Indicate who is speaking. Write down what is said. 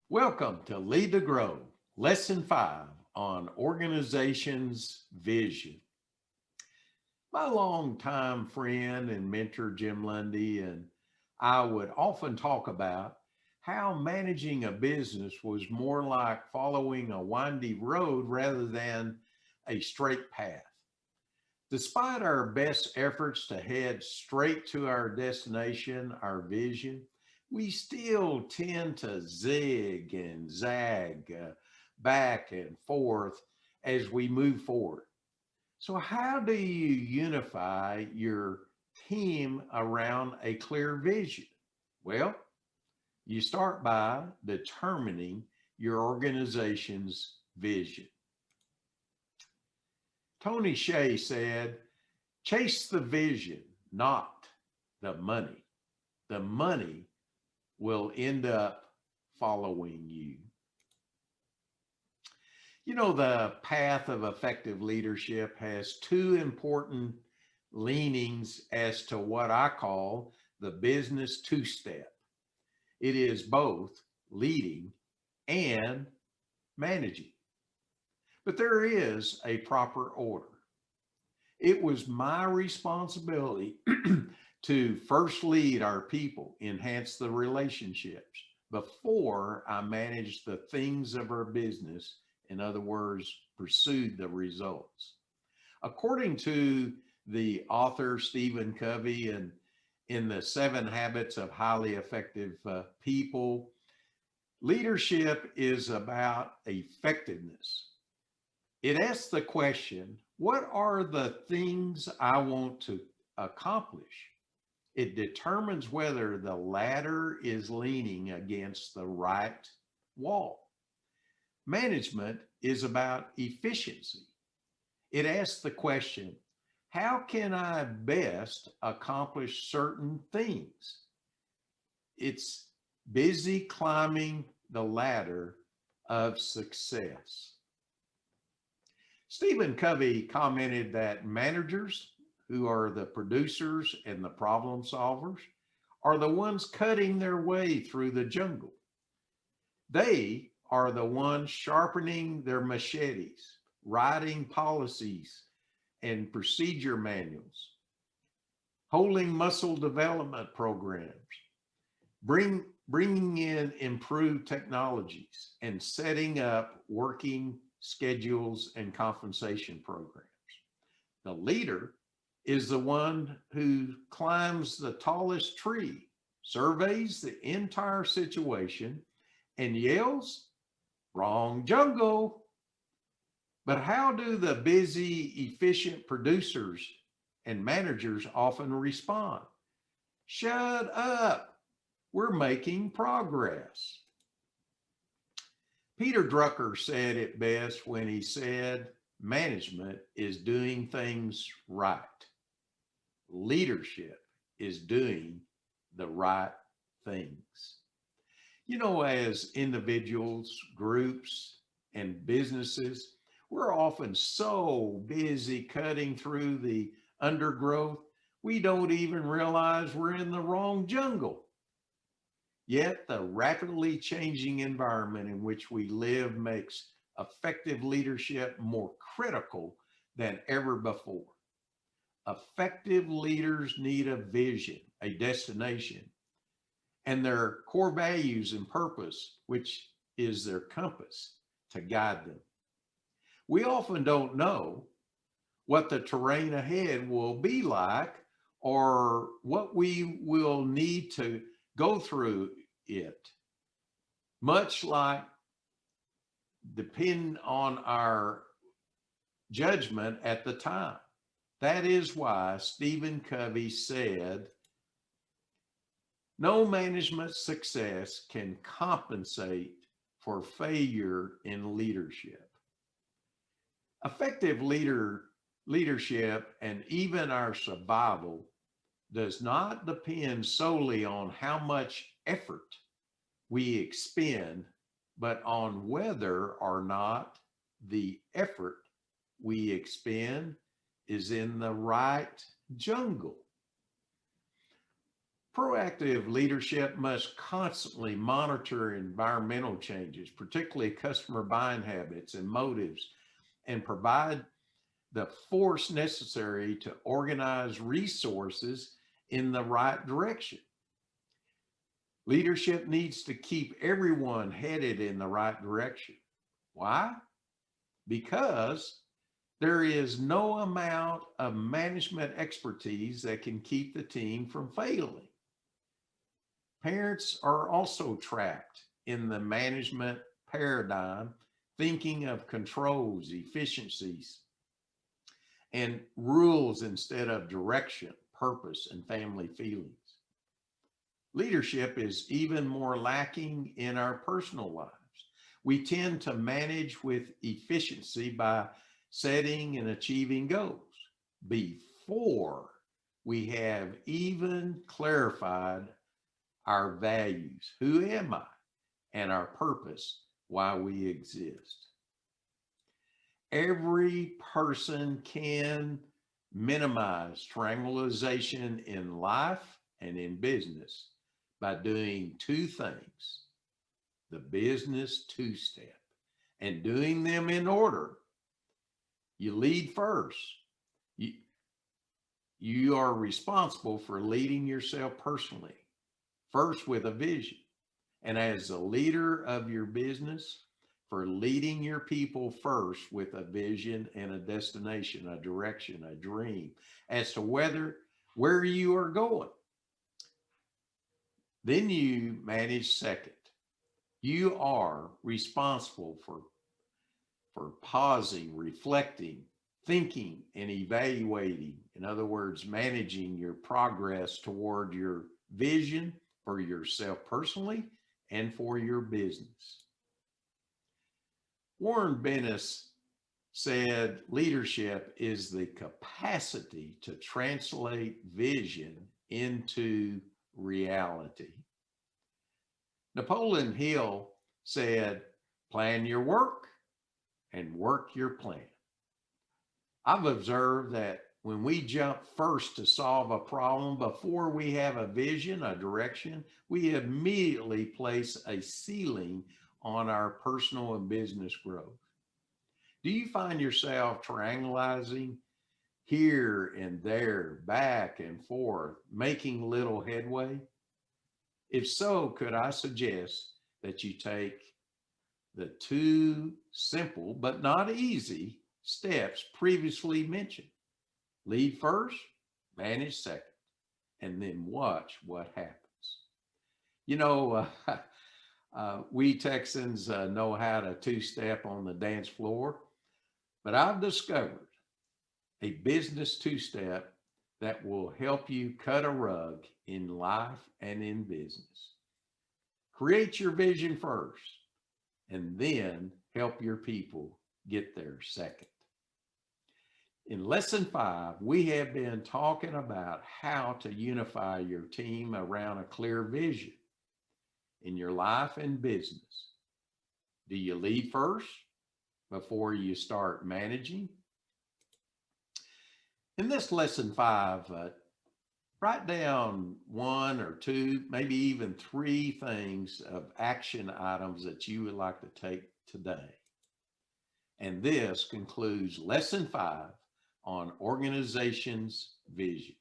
Speaker 1: Welcome to Lead to Grow, Lesson 5 on Organization's Vision. My longtime friend and mentor, Jim Lundy, and I would often talk about how managing a business was more like following a windy road rather than a straight path. Despite our best efforts to head straight to our destination, our vision, we still tend to zig and zag back and forth as we move forward. So, how do you unify your team around a clear vision? Well, you start by determining your organization's vision. Tony Shea said, chase the vision, not the money. The money will end up following you. You know, the path of effective leadership has two important leanings as to what I call the business two step. It is both leading and managing, but there is a proper order. It was my responsibility to first lead our people, enhance the relationships before I managed the things of our business. In other words, pursued the results. According to the author Stephen Covey and in the 7 Habits of Highly Effective People, leadership is about effectiveness. It asks the question, what are the things I want to accomplish? It determines whether the ladder is leaning against the right wall. Management is about efficiency. It asks the question, how can I best accomplish certain things? It's busy climbing the ladder of success. Stephen Covey commented that managers, who are the producers and the problem solvers, are the ones cutting their way through the jungle. They are the ones sharpening their machetes, writing policies and procedure manuals, holding muscle development programs, bringing in improved technologies, and setting up working schedules and compensation programs. The leader is the one who climbs the tallest tree, surveys the entire situation, and yells, wrong jungle. But how do the busy, efficient producers and managers often respond? Shut up. We're making progress. Peter Drucker said it best when he said, management is doing things right. Leadership is doing the right things. You know, as individuals, groups, and businesses, we're often so busy cutting through the undergrowth, we don't even realize we're in the wrong jungle. Yet the rapidly changing environment in which we live makes effective leadership more critical than ever before. Effective leaders need a vision, a destination, and their core values and purpose, which is their compass to guide them. We often don't know what the terrain ahead will be like or what we will need to go through it, much like depend on our judgment at the time. That is why Stephen Covey said, no management success can compensate for failure in leadership. Effective leadership and even our survival does not depend solely on how much effort we expend, but on whether or not the effort we expend is in the right jungle. Proactive leadership must constantly monitor environmental changes, particularly customer buying habits and motives, and provide the force necessary to organize resources in the right direction. Leadership needs to keep everyone headed in the right direction. Why? Because there is no amount of management expertise that can keep the team from failing. Parents are also trapped in the management paradigm, thinking of controls, efficiencies, and rules instead of direction, purpose, and family feelings. Leadership is even more lacking in our personal lives. We tend to manage with efficiency by setting and achieving goals before we have even clarified our values, who am I, and our purpose, why we exist. Every person can minimize triangulation in life and in business by doing two things: the business two-step, and doing them in order. You lead first. You are responsible for leading yourself personally, first with a vision. And as a leader of your business, for leading your people first with a vision and a destination, a direction, a dream as to where you are going. Then you manage second. You are responsible for pausing, reflecting, thinking, and evaluating. In other words, managing your progress toward your vision for yourself personally and for your business. Warren Bennis said leadership is the capacity to translate vision into reality. Napoleon Hill said, plan your work and work your plan. I've observed that when we jump first to solve a problem before we have a vision, a direction, we immediately place a ceiling on our personal and business growth. Do you find yourself triangulating here and there, back and forth, making little headway? If so, could I suggest that you take the two simple but not easy steps previously mentioned? Lead first, manage second, and then watch what happens. You know, we Texans know how to two-step on the dance floor, but I've discovered a business two-step that will help you cut a rug in life and in business. Create your vision first, and then help your people get there second. In lesson 5, we have been talking about how to unify your team around a clear vision in your life and business. Do you lead first before you start managing? In this lesson 5, write down 1 or 2, maybe even 3 things of action items that you would like to take today. And this concludes lesson 5 on organization's vision.